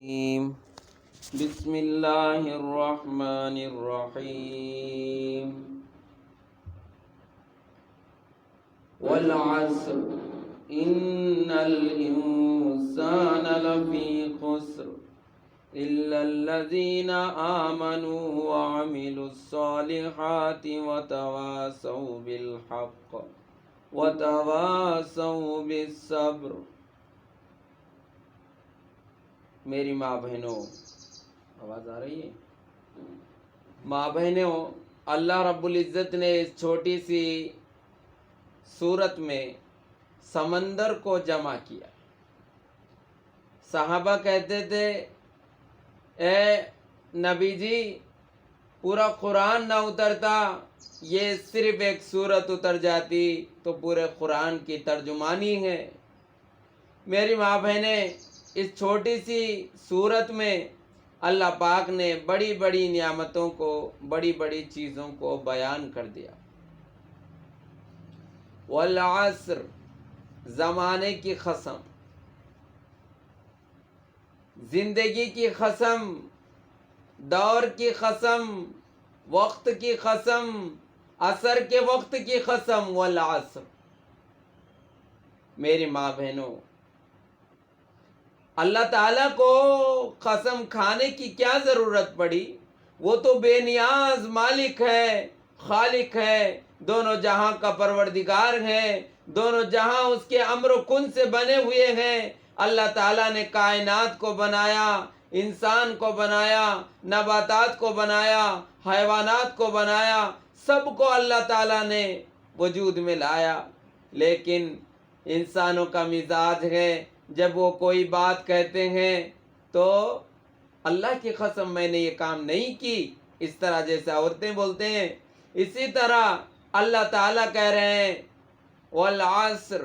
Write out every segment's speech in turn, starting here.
الرجيم. بسم الله الرحمن الرحيم. والعصر إن الإنسان لفي خسر إلا الذين آمنوا وعملوا الصالحات وتواصوا بالحق وتواصوا بالصبر. میری ماں بہنوں، آواز آ رہی ہے؟ ماں بہنوں، اللہ رب العزت نے اس چھوٹی سی صورت میں سمندر کو جمع کیا. صحابہ کہتے تھے اے نبی جی، پورا قرآن نہ اترتا، یہ صرف ایک صورت اتر جاتی تو پورے قرآن کی ترجمانی ہے. میری ماں بہنیں، اس چھوٹی سی صورت میں اللہ پاک نے بڑی بڑی نعمتوں کو، بڑی بڑی چیزوں کو بیان کر دیا. والعصر، زمانے کی قسم، زندگی کی قسم، دور کی قسم، وقت کی قسم، عصر کے وقت کی قسم. والعصر. میری ماں بہنوں، اللہ تعالیٰ کو قسم کھانے کی کیا ضرورت پڑی؟ وہ تو بے نیاز مالک ہے، خالق ہے، دونوں جہاں کا پروردگار ہے، دونوں جہاں اس کے امر و کن سے بنے ہوئے ہیں. اللہ تعالیٰ نے کائنات کو بنایا، انسان کو بنایا، نباتات کو بنایا، حیوانات کو بنایا، سب کو اللہ تعالیٰ نے وجود میں لایا. لیکن انسانوں کا مزاج ہے، جب وہ کوئی بات کہتے ہیں تو اللہ کی قسم میں نے یہ کام نہیں کی، اس طرح جیسے عورتیں بولتے ہیں اسی طرح اللہ تعالیٰ کہہ رہے ہیں والعصر،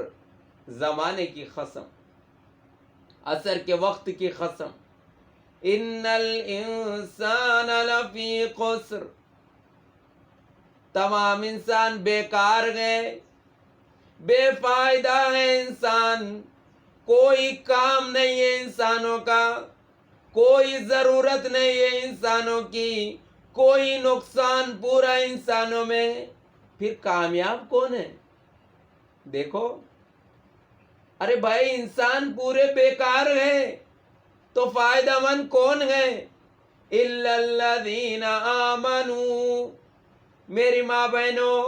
زمانے کی قسم، عصر کے وقت کی قسم. ان الانسان لفی خسر، تمام انسان بیکار گئے، بے فائدہ ہے انسان، کوئی کام نہیں ہے انسانوں کا، کوئی ضرورت نہیں ہے انسانوں کی، کوئی نقصان پورا انسانوں میں. پھر کامیاب کون ہے؟ دیکھو، ارے بھائی انسان پورے بیکار ہیں تو فائدہ مند کون ہے؟ الا الذین آمنوا. میری ماں بہنوں،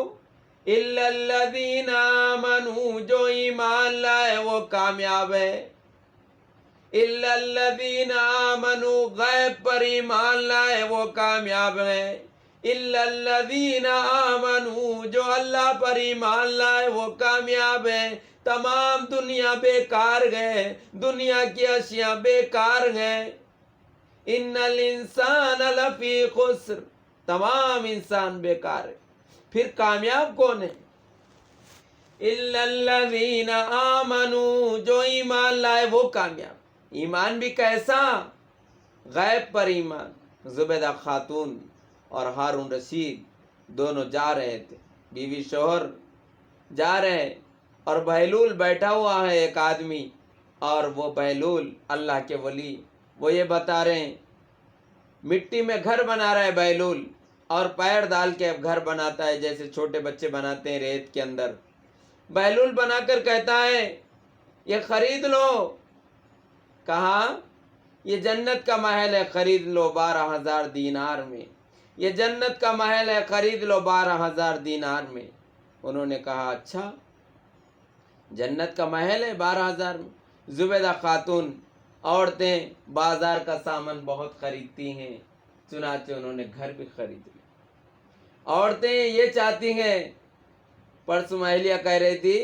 الا الذین آمنوا، جو ایمان لائے وہ کامیاب ہے. الا الذین آمنوا، غیب پر ایمان لائے وہ کامیاب ہے. الا الذین آمنوا، جو اللہ پر ایمان لائے وہ کامیاب ہے. تمام دنیا بیکار گئے، دنیا کی اشیاء بیکار گئے. ان الانسان لفی خسر، تمام انسان بیکار ہے. پھر کامیاب کون ہے؟ الا الذین آمنوا، جو ایمان لائے وہ کامیاب. ایمان بھی کیسا؟ غیب پر ایمان. زبیدہ خاتون اور ہارون رشید دونوں جا رہے تھے، بیوی شوہر جا رہے ہیں، اور بہلول بیٹھا ہوا ہے ایک آدمی، اور وہ بہلول اللہ کے ولی، وہ یہ بتا رہے ہیں مٹی میں گھر بنا رہا ہے بہلول، اور پیر ڈال کے اب گھر بناتا ہے جیسے چھوٹے بچے بناتے ہیں ریت کے اندر. بہلول بنا کر کہتا ہے یہ خرید لو. کہا یہ جنت کا محل ہے، خرید لو 12,000 دینار میں. یہ جنت کا محل ہے، خرید لو 12,000 دینار میں. انہوں نے کہا اچھا، جنت کا محل ہے 12,000 میں. زبیدہ خاتون، عورتیں بازار کا سامان بہت خریدتی ہیں، چنانچہ انہوں نے گھر بھی خرید لیا. عورتیں یہ چاہتی ہیں، پرسوں مہلیہ کہہ رہی تھی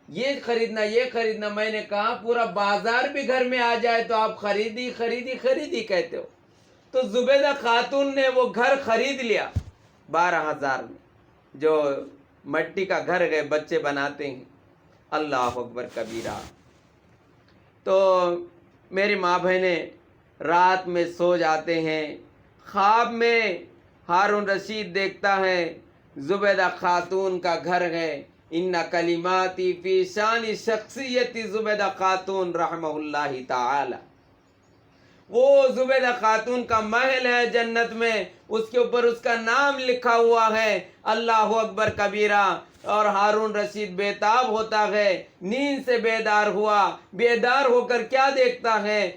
یہ خریدنا یہ خریدنا، میں نے کہا پورا بازار بھی گھر میں آ جائے تو آپ خریدی خریدی خریدی کہتے ہو. تو زبیدہ خاتون نے وہ گھر خرید لیا 12,000 میں، جو مٹی کا گھر گئے بچے بناتے ہیں. اللہ اکبر کبیرہ. تو میری ماں بہنیں رات میں سو جاتے ہیں، خواب میں ہارون رشید دیکھتا ہے زبیدہ خاتون کا گھر ہے. ان کلماتی فی شان شخصیت زبیدہ خاتون رحمہ اللہ تعالی. وہ زبیدہ خاتون کا محل ہے جنت میں، اس کے اوپر اس کا نام لکھا ہوا ہے۔ اللہ اکبر کبیرہ۔ اور ہارون رشید بیتاب ہوتا ہے، نیند سے بیدار ہوا، بیدار ہو کر کیا دیکھتا ہے؟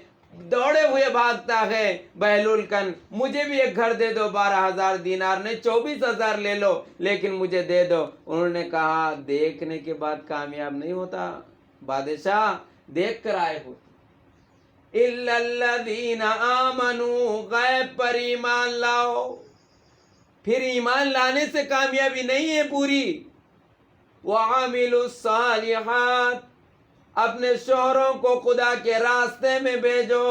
دوڑے ہوئے بھاگتا ہے بہلول کن، مجھے بھی ایک گھر دے دو، 12,000 دینار نہیں 24,000 لے لو، لیکن مجھے دے دو۔ انہوں نے کہا دیکھنے کے بعد کامیاب نہیں ہوتا بادشاہ، دیکھ کر آئے ہو۔ اِلَّا الَّذِينَ آمَنُوا، غیب پر ایمان لاؤ۔ پھر ایمان لانے سے کامیابی نہیں ہے پوری۔ وَعَمِلُوا الصَّالِحَاتِ، اپنے شوہروں کو خدا کے راستے میں بھیجو،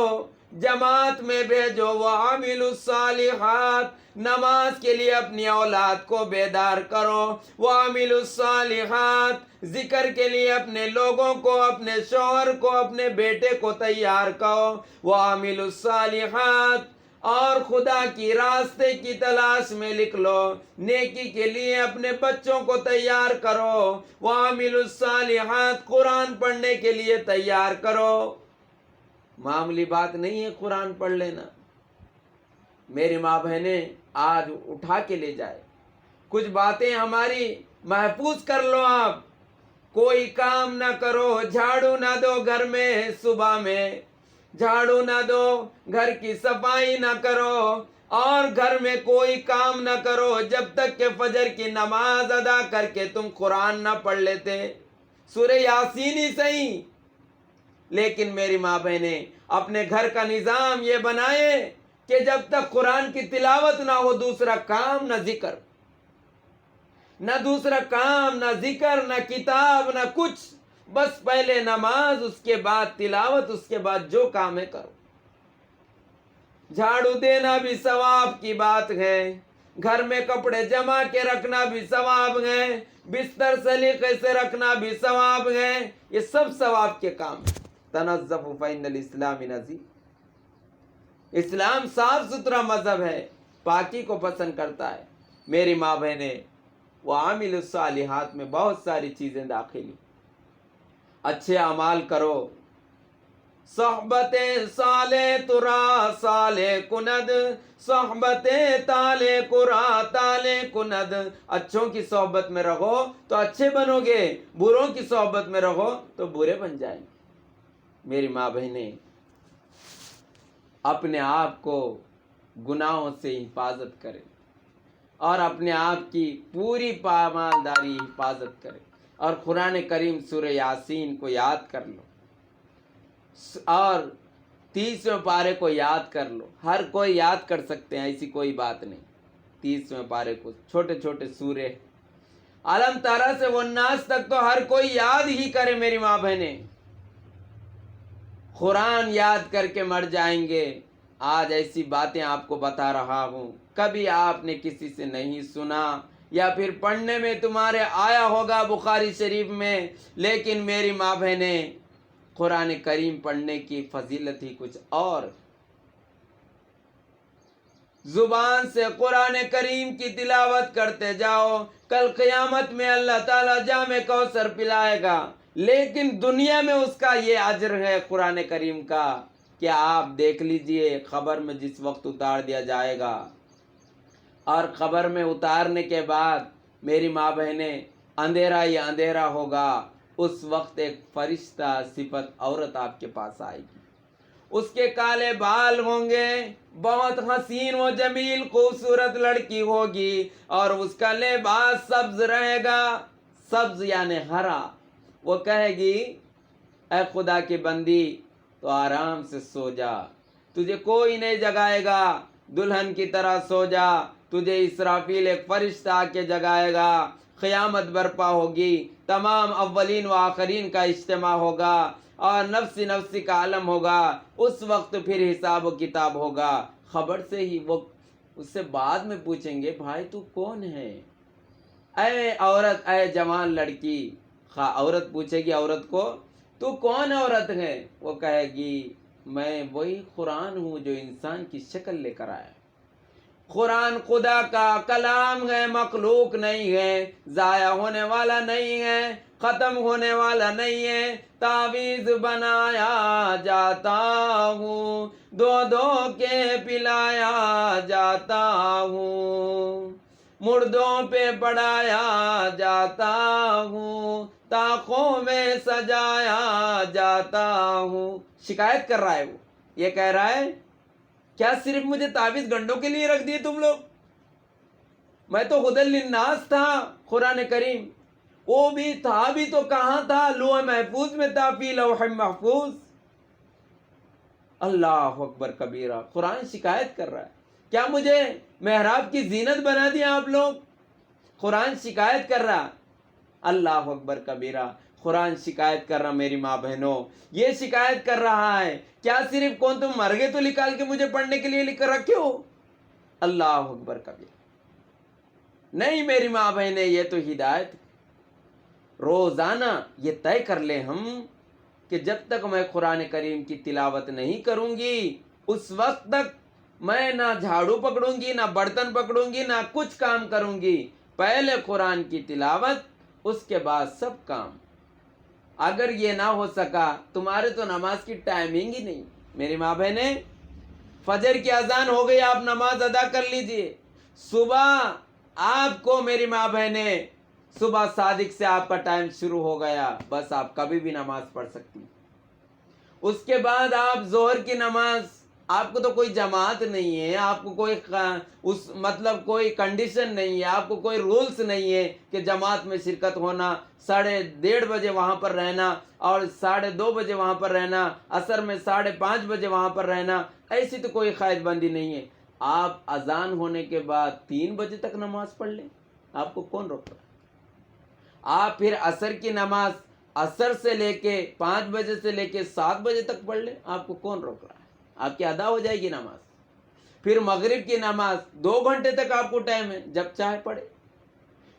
جماعت میں بھیجو۔ وَعَمِلُوا الصَّالِحَاتِ، نماز کے لیے اپنی اولاد کو بیدار کرو۔ وَعَمِلُوا الصَّالِحَاتِ، ذکر کے لیے اپنے لوگوں کو، اپنے شوہر کو، اپنے بیٹے کو تیار کرو۔ وَعَمِلُوا الصَّالِحَاتِ، اور خدا کی راستے کی تلاش میں لکھ لو، نیکی کے لیے اپنے بچوں کو تیار کرو۔ وَعَمِلُوا الصَّالِحَاتِ، قرآن پڑھنے کے لیے تیار کرو۔ معمولی بات نہیں ہے قرآن پڑھ لینا۔ میری ماں بہنیں آج اٹھا کے لے جائے، کچھ باتیں ہماری محفوظ کر لو آپ۔ کوئی کام نہ کرو، جھاڑو نہ دو گھر میں، صبح میں جھاڑو نہ دو، گھر کی صفائی نہ کرو، اور گھر میں کوئی کام نہ کرو جب تک کہ فجر کی نماز ادا کر کے تم قرآن نہ پڑھ لیتے، سورہ یاسین ہی صحیح۔ لیکن میری ماں بہنیں اپنے گھر کا نظام یہ بنائے کہ جب تک قرآن کی تلاوت نہ ہو دوسرا کام نہ ذکر، نہ دوسرا کام، نہ ذکر، نہ کتاب، نہ کچھ، بس پہلے نماز، اس کے بعد تلاوت، اس کے بعد جو کام ہے کرو۔ جھاڑو دینا بھی ثواب کی بات ہے، گھر میں کپڑے جما کے رکھنا بھی ثواب ہے، بستر سلیقے سے رکھنا بھی ثواب ہے، یہ سب ثواب کے کام ہیں۔ تنظفوا فإن الاسلام نظیف، اسلام صاف ستھرا مذہب ہے، پاکی کو پسند کرتا ہے۔ میری ماں بہنیں، وَعَامِلُوا الصَّالِحَاتِ میں بہت ساری چیزیں داخل ہیں۔ اچھے اعمال کرو، صحبت صالح ترا صالح کند، صحبت تالے قرا تالے کند، اچھوں کی صحبت میں رہو تو اچھے بنو گے، بروں کی صحبت میں رہو تو برے بن جائیں گے۔ میری ماں بہنیں، اپنے آپ کو گناہوں سے حفاظت کریں اور اپنے آپ کی پوری پامالداری حفاظت کریں، اور قرآن کریم سورہ یاسین کو یاد کر لو، اور 30ویں پارے کو یاد کر لو۔ ہر کوئی یاد کر سکتے ہیں، ایسی کوئی بات نہیں۔ 30ویں پارے کو چھوٹے چھوٹے سورے، علم تارا سے والناس تک تو ہر کوئی یاد ہی کرے۔ میری ماں بہنیں، قرآن یاد کر کے مر جائیں گے۔ آج ایسی باتیں آپ کو بتا رہا ہوں، کبھی آپ نے کسی سے نہیں سنا، یا پھر پڑھنے میں تمہارے آیا ہوگا بخاری شریف میں، لیکن میری ماں بہنیں، قرآن کریم پڑھنے کی فضیلت ہی کچھ اور۔ زبان سے قرآن کریم کی تلاوت کرتے جاؤ، کل قیامت میں اللہ تعالیٰ جام کوثر پلائے گا، لیکن دنیا میں اس کا یہ اجر ہے قرآن کریم کا کہ آپ دیکھ لیجئے قبر میں جس وقت اتار دیا جائے گا، اور قبر میں اتارنے کے بعد میری ماں بہنیں اندھیرا ہی اندھیرا ہوگا، اس وقت ایک فرشتہ صفت عورت آپ کے پاس آئے گی، اس کے کالے بال ہوں گے، بہت حسین و جمیل خوبصورت لڑکی ہوگی، اور اس کا لباس سبز رہے گا، سبز یعنی ہرا۔ وہ کہے گی اے خدا کی بندی تو آرام سے سو جا، تجھے کوئی نہیں جگائے گا، دلہن کی طرح سو جا، تجھے اسرافیل ایک فرشتہ آ کے جگائے گا، قیامت برپا ہوگی، تمام اولین و آخرین کا اجتماع ہوگا، اور نفسی نفسی کا عالم ہوگا، اس وقت پھر حساب و کتاب ہوگا۔ خبر سے ہی وہ اس سے بعد میں پوچھیں گے بھائی تو کون ہے؟ اے عورت، اے جوان لڑکی، عورت پوچھے گی عورت کو تو کون عورت ہے؟ وہ کہے گی میں وہی قرآن ہوں جو انسان کی شکل لے کر آیا۔ قرآن خدا کا کلام ہے، مخلوق نہیں ہے، ضائع ہونے والا نہیں ہے، ختم ہونے والا نہیں ہے، تعویذ بنایا جاتا ہوں، دو دو کے پلایا جاتا ہوں، مردوں پہ پڑھایا جاتا ہوں، طاقوں میں سجایا جاتا ہوں۔ شکایت کر رہا ہے وہ، یہ کہہ رہا ہے کیا صرف مجھے تعویذ گنڈوں کے لیے رکھ دیے تم لوگ؟ میں تو ہدی للناس تھا قرآن کریم، وہ بھی تو کہاں تھا؟ لوح محفوظ میں تھا، فی لوح محفوظ۔ اللہ اکبر کبیرہ، قرآن شکایت کر رہا ہے کیا مجھے محراب کی زینت بنا دیا آپ لوگ؟ قرآن شکایت کر رہا، اللہ اکبر کبیرہ، قرآن شکایت کر رہا میری ماں بہنوں، یہ شکایت کر رہا ہے کیا صرف کون تم مر گئے تو نکال کے مجھے پڑھنے کے لیے لکھ کر رکھے ہو؟ اللہ اکبر کبیرہ، نہیں میری ماں بہنیں، یہ تو ہدایت ہے۔ روزانہ یہ طے کر لیں ہم کہ جب تک میں قرآن کریم کی تلاوت نہیں کروں گی اس وقت تک میں نہ جھاڑو پکڑوں گی، نہ برتن پکڑوں گی، نہ کچھ کام کروں گی۔ پہلے قرآن کی تلاوت، اس کے بعد سب کام۔ اگر یہ نہ ہو سکا تمہارے تو نماز کی ٹائمنگ ہی نہیں۔ میری ماں بہنیں، فجر کی اذان ہو گئی، آپ نماز ادا کر لیجئے۔ صبح آپ کو میری ماں بہنیں، صبح صادق سے آپ کا ٹائم شروع ہو گیا، بس آپ کبھی بھی نماز پڑھ سکتی۔ اس کے بعد آپ ظہر کی نماز، آپ کو تو کوئی جماعت نہیں ہے، آپ کو کوئی کوئی کنڈیشن نہیں ہے، آپ کو کوئی رولز نہیں ہے کہ جماعت میں شرکت ہونا، 1:30 بجے وہاں پر رہنا اور 2:30 بجے وہاں پر رہنا، عصر میں 5:30 بجے وہاں پر رہنا، ایسی تو کوئی قائد بندی نہیں ہے۔ آپ اذان ہونے کے بعد 3 بجے تک نماز پڑھ لیں، آپ کو کون روک رہا ہے؟ آپ پھر عصر کی نماز عصر سے لے کے 5 بجے سے لے کے 7 بجے تک پڑھ لیں، آپ کو کون روک رہا ہے؟ آپ کی ادا ہو جائے گی نماز۔ پھر مغرب کی نماز 2 گھنٹے تک آپ کو ٹائم ہے، جب چاہے پڑھے۔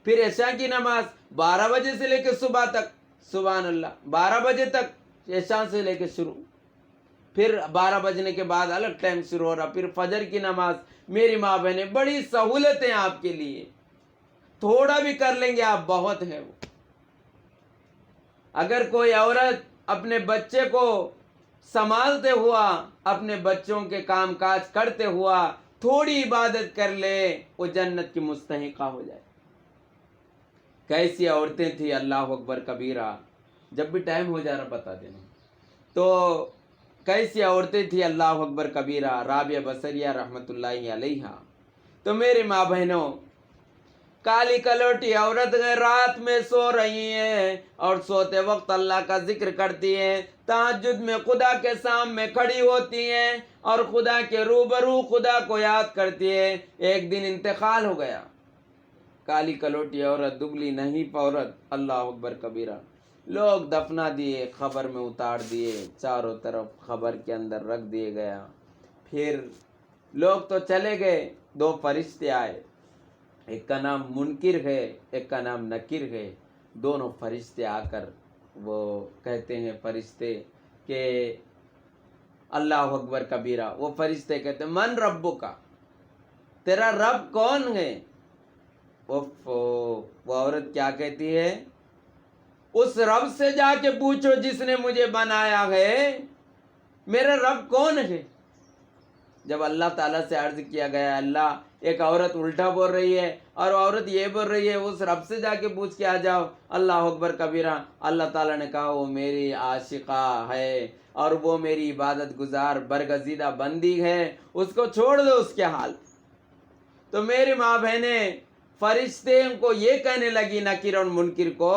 پھر عشاء کی نماز 12 بجے سے لے کے صبح تک، سبحان اللہ، 12 بجے تک عشاء سے لے کے شروع، پھر 12 بجنے کے بعد الگ ٹائم شروع ہو رہا۔ پھر فجر کی نماز، میری ماں بہنیں بڑی سہولتیں آپ کے لیے، تھوڑا بھی کر لیں گے آپ بہت ہے وہ۔ اگر کوئی عورت اپنے بچے کو سنبھالتے ہوا، اپنے بچوں کے کام کاج کرتے ہوا تھوڑی عبادت کر لے، وہ جنت کی مستحقہ ہو جائے۔ کیسی عورتیں تھیں، اللہ اکبر کبیرہ، جب بھی ٹائم ہو جا رہا بتا دینا۔ تو کیسی عورتیں تھیں، اللہ اکبر کبیرہ، رابعہ بصریہ رحمۃ اللہ علیہا۔ تو میری ماں بہنوں، کالی کلوٹی عورت رات میں سو رہی ہیں اور سوتے وقت اللہ کا ذکر کرتی ہیں، تہجد میں خدا کے سامنے کھڑی ہوتی ہیں اور خدا کے روبرو خدا کو یاد کرتی ہیں۔ ایک دن انتقال ہو گیا، کالی کلوٹی عورت، دبلی نہیں عورت، اللہ اکبر کبیرہ، لوگ دفنا دیے، خبر میں اتار دیے، چاروں طرف خبر کے اندر رکھ دیے گیا۔ پھر لوگ تو چلے گئے، 2 فرشتے آئے، ایک کا نام منکر ہے، ایک کا نام نکیر ہے۔ دونوں فرشتے آ کر وہ کہتے ہیں، فرشتے کہ اللہ اکبر کبیرہ، وہ فرشتے کہتے ہیں من ربک، تیرا رب کون ہے؟ وہ عورت کیا کہتی ہے؟ اس رب سے جا کے پوچھو جس نے مجھے بنایا ہے، میرا رب کون ہے؟ جب اللہ تعالیٰ سے عرض کیا گیا، اللہ، ایک عورت الٹا بول رہی ہے اور عورت یہ بول رہی ہے اس رب سے جا کے پوچھ کے آ جاؤ، اللہ اکبر کبیرہ۔ اللہ تعالیٰ نے کہا وہ میری عاشقہ ہے اور وہ میری عبادت گزار برگزیدہ بندی ہے، اس کو چھوڑ دو اس کے حال۔ تو میری ماں بہنیں، فرشتے کو یہ کہنے لگی، نکیر اور منکر کو،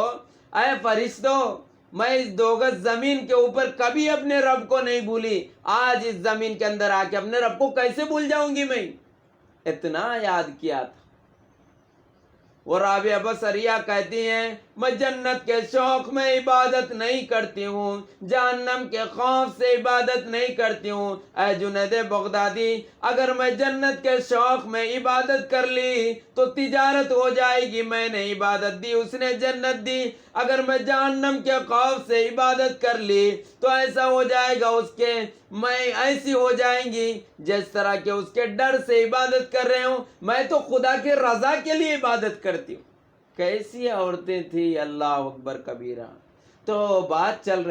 اے فرشتوں، میں اس 2 گز زمین کے اوپر کبھی اپنے رب کو نہیں بھولی، آج اس زمین کے اندر آ کے اپنے رب کو کیسے بھول جاؤں گی؟ میں اتنا یاد کیا تھا۔ وہ رابعہ بصریہ کہتی ہیں، میں جنت کے شوق میں عبادت نہیں کرتی ہوں، جہنم کے خوف سے عبادت نہیں کرتی ہوں۔ اے جنید بغدادی، اگر میں جنت کے شوق میں عبادت کر لی تو تجارت ہو جائے گی، میں نے عبادت دی، اس نے جنت دی۔ اگر میں جہنم کے خوف سے عبادت کر لی تو ایسا ہو جائے گا اس کے، میں ایسی ہو جائیں گی جس طرح کہ اس کے ڈر سے عبادت کر رہے ہوں۔ میں تو خدا کے رضا کے لیے عبادت کرتی ہوں۔ کیسی عورتیں تھیں، اللہ اکبر کبیرہ. تو بات چل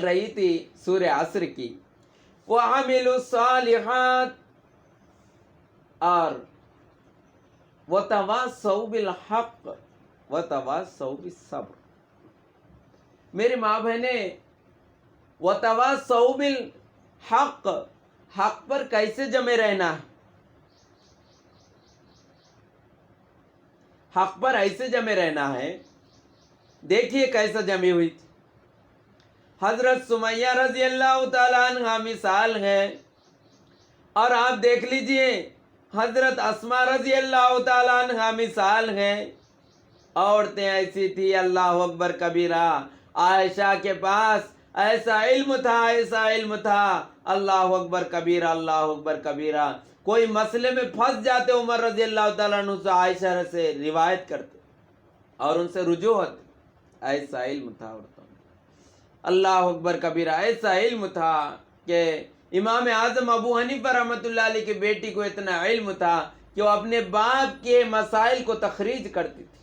رہی تھی سورہ عصر کی. وَعَمِلُوا الصَّالِحَاتِ اور وَتَوَاصَوْا بِالْحَقِّ وَتَوَاصَوْا بِالصَّبْرِ. میری ماں بہنیں، وَتَوَاصَوْا بِالْحَقِّ، حق پر کیسے جمے رہنا ہے؟ حق پر ایسے جمے رہنا ہے. دیکھیے کیسا جمی ہوئی تھی. حضرت سمیہ رضی اللہ تعالیٰ عنہ مثال ہے، اور آپ دیکھ لیجئے حضرت اسماء رضی اللہ تعالیٰ عنہ مثال ہے. عورتیں ایسی تھی، اللہ اکبر کبیرہ. عائشہ کے پاس ایسا علم تھا، اللہ اکبر کبیرہ، اللہ اکبر کبیرہ. کوئی مسئلے میں پھنس جاتے عمر رضی اللہ تعالیٰ عنہ سے عائشہ سے روایت کرتے اور ان سے رجوع ہوتے. ایسا علم تھا عورتوں میں، اللہ اکبر کبیرہ. ایسا علم تھا کہ امام اعظم ابو حنیفہ رحمۃ اللہ علیہ کی بیٹی کو اتنا علم تھا کہ وہ اپنے باپ کے مسائل کو تخریج کرتی تھی.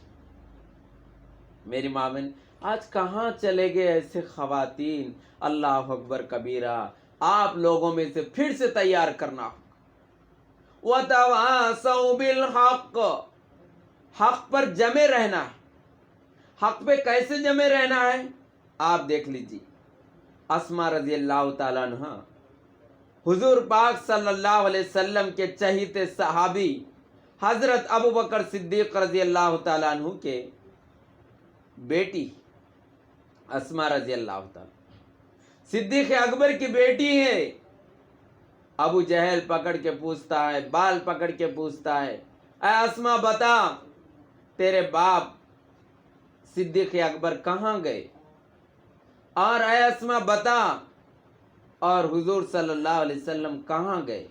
میری ماں بہن، آج کہاں چلے گئے ایسے خواتین؟ اللہ اکبر کبیرہ. آپ لوگوں میں سے پھر سے تیار کرنا ہوگا. وَتَوَاصَوْا بِالْحَقِّ، حق پر جمے رہنا ہے. حق پہ کیسے جمے رہنا ہے؟ آپ دیکھ لیجیے. اسماء رضی اللہ تعالیٰ عنہ حضور پاک صلی اللہ علیہ وسلم کے چہیتے صحابی حضرت ابو بکر صدیق رضی اللہ تعالیٰ عنہ کے بیٹی اسماء رضی اللہ تعالیٰ صدیق اکبر کی بیٹی ہے. ابو جہل پکڑ کے پوچھتا ہے، بال پکڑ کے پوچھتا ہے، اے اسماء بتا تیرے باپ صدیق اکبر کہاں گئے؟ اور اے اسماء بتا اور حضور صلی اللہ علیہ وسلم کہاں گئے؟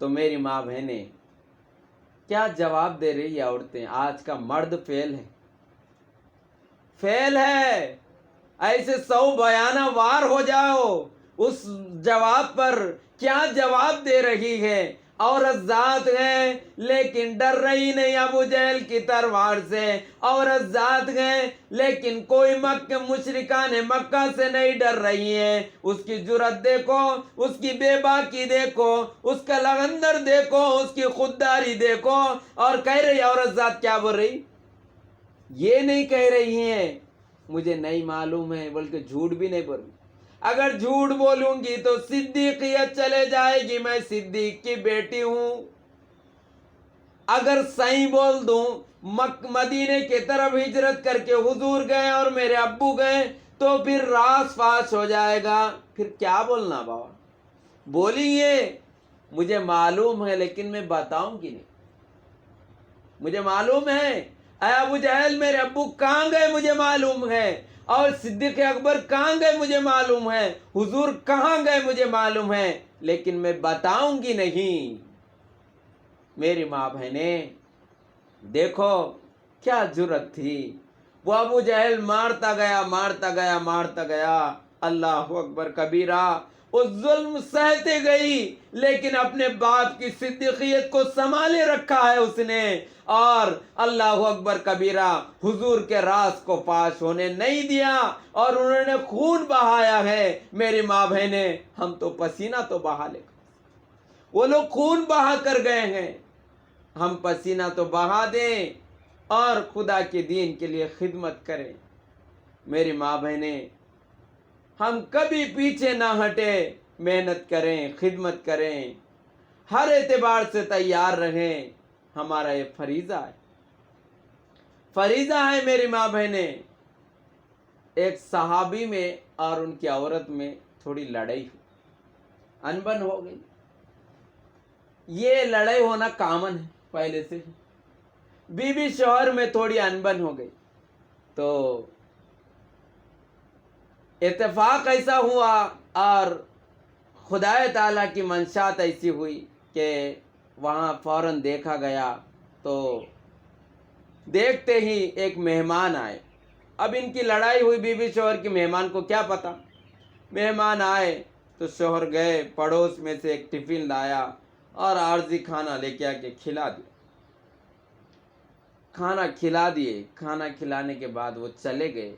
تو میری ماں بہنیں کیا جواب دے رہی ہے عورتیں؟ آج کا مرد فیل ہے. ایسے 100 بیانہ وار ہو جاؤ، اس جواب پر کیا جواب دے رہی ہے؟ عورت ذات ہے لیکن ڈر رہی نہیں ابو جہل کی تلوار سے. عورت ذات ہے لیکن کوئی مشرکان مکہ سے نہیں ڈر رہی ہے. اس کی جرأت دیکھو، اس کی بے باکی دیکھو، اس کا لغندر دیکھو، اس کی خودداری دیکھو. اور کہہ رہی عورت ذات کیا بول رہی؟ یہ نہیں کہہ رہی ہیں مجھے نہیں معلوم ہے، بلکہ جھوٹ بھی نہیں بول رہی. اگر جھوٹ بولوں گی تو صدیقیت چلے جائے گی، میں صدیق کی بیٹی ہوں. اگر صحیح بول دوں مدینے کی طرف ہجرت کر کے حضور گئے اور میرے ابو گئے تو پھر راز فاش ہو جائے گا. پھر کیا بولنا بابا؟ بولیے مجھے معلوم ہے لیکن میں بتاؤں گی نہیں. مجھے معلوم ہے. اے ابو جہل میرے ابو کہاں گئے مجھے معلوم ہے، اور صدیق اکبر کہاں گئے مجھے معلوم ہے، حضور کہاں گئے مجھے معلوم ہے، لیکن میں بتاؤں گی نہیں. میری ماں بہنیں دیکھو کیا جرأت تھی. وہ ابو جہل مارتا گیا. اللہ اکبر کبیرہ. اس ظلم سہتے گئی لیکن اپنے باپ کی صدیقیت کو سنبھالے رکھا ہے اس نے. اور اللہ اکبر کبیرہ حضور کے راز کو فاش ہونے نہیں دیا، اور انہوں نے خون بہایا ہے. میری ماں بہنیں، ہم تو پسینہ تو بہا لے، وہ لوگ خون بہا کر گئے ہیں، ہم پسینہ تو بہا دیں اور خدا کے دین کے لیے خدمت کریں. میری ماں بہنیں، ہم کبھی پیچھے نہ ہٹے، محنت کریں، خدمت کریں، ہر اعتبار سے تیار رہیں. ہمارا یہ فریضہ ہے میری ماں بہنیں. ایک صحابی میں اور ان کی عورت میں تھوڑی لڑائی ہوئی، انبن ہو گئی. یہ لڑائی ہونا کامن ہے پہلے سے. بیوی شوہر میں تھوڑی انبن ہو گئی تو اتفاق ایسا ہوا اور خدا تعالیٰ کی منشات ایسی ہوئی کہ وہاں فوراً دیکھا گیا تو دیکھتے ہی ایک مہمان آئے. اب ان کی لڑائی ہوئی بیوی شوہر کی، مہمان کو کیا پتا. مہمان آئے تو شوہر گئے پڑوس میں سے ایک ٹفن لایا اور عارضی کھانا لے کے آ کے کھلا دیا. کھانا کھلا دیے. کھانا کھلانے کے بعد وہ چلے گئے.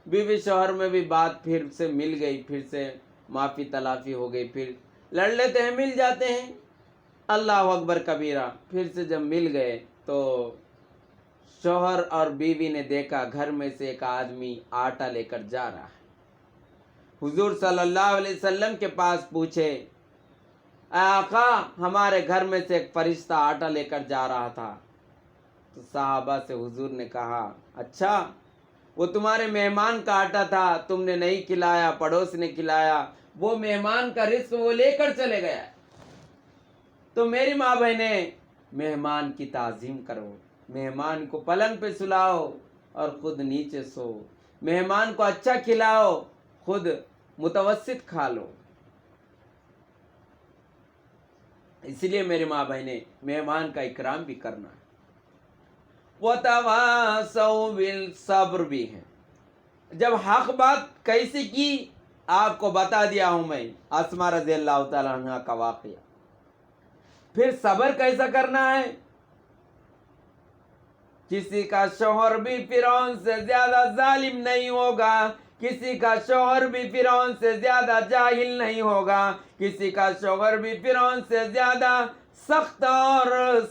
بیوی شوہر میں بھی بات پھر سے مل گئی, پھر سے معافی تلافی ہو گئی, پھر لڑ لیتے ہیں, مل جاتے ہیں. اللہ اکبر کبیرہ. پھر سے جب مل گئے تو شوہر اور بیوی نے دیکھا گھر میں سے ایک آدمی آٹا لے کر جا رہا ہے. حضور صلی اللہ علیہ وسلم کے پاس پوچھے, اے آقا ہمارے گھر میں سے ایک فرشتہ آٹا لے کر جا رہا تھا. تو صحابہ سے حضور نے کہا, اچھا وہ تمہارے مہمان کا آٹا تھا, تم نے نہیں کھلایا, پڑوس نے کھلایا, وہ مہمان کا رزق وہ لے کر چلے گیا. تو میری ماں بہنیں, مہمان کی تعظیم کرو, مہمان کو پلنگ پہ سلاؤ اور خود نیچے سو, مہمان کو اچھا کھلاؤ, خود متوسط کھا لو. اس لیے میری ماں بہنیں, مہمان کا اکرام بھی کرنا ہے. وَتَوَاسَوْا بِالصَّبْرِ بھی ہے. جب حق بات کیسے کی آپ کو بتا دیا ہوں میں, اسماء رضی اللہ تعالیٰ عنہ کا واقعہ. پھر صبر کیسا کرنا ہے. کسی کا شوہر بھی فرعون سے زیادہ ظالم نہیں ہوگا, کسی کا شوہر بھی فرعون سے زیادہ جاہل نہیں ہوگا, کسی کا شوہر بھی فرعون سے زیادہ سخت اور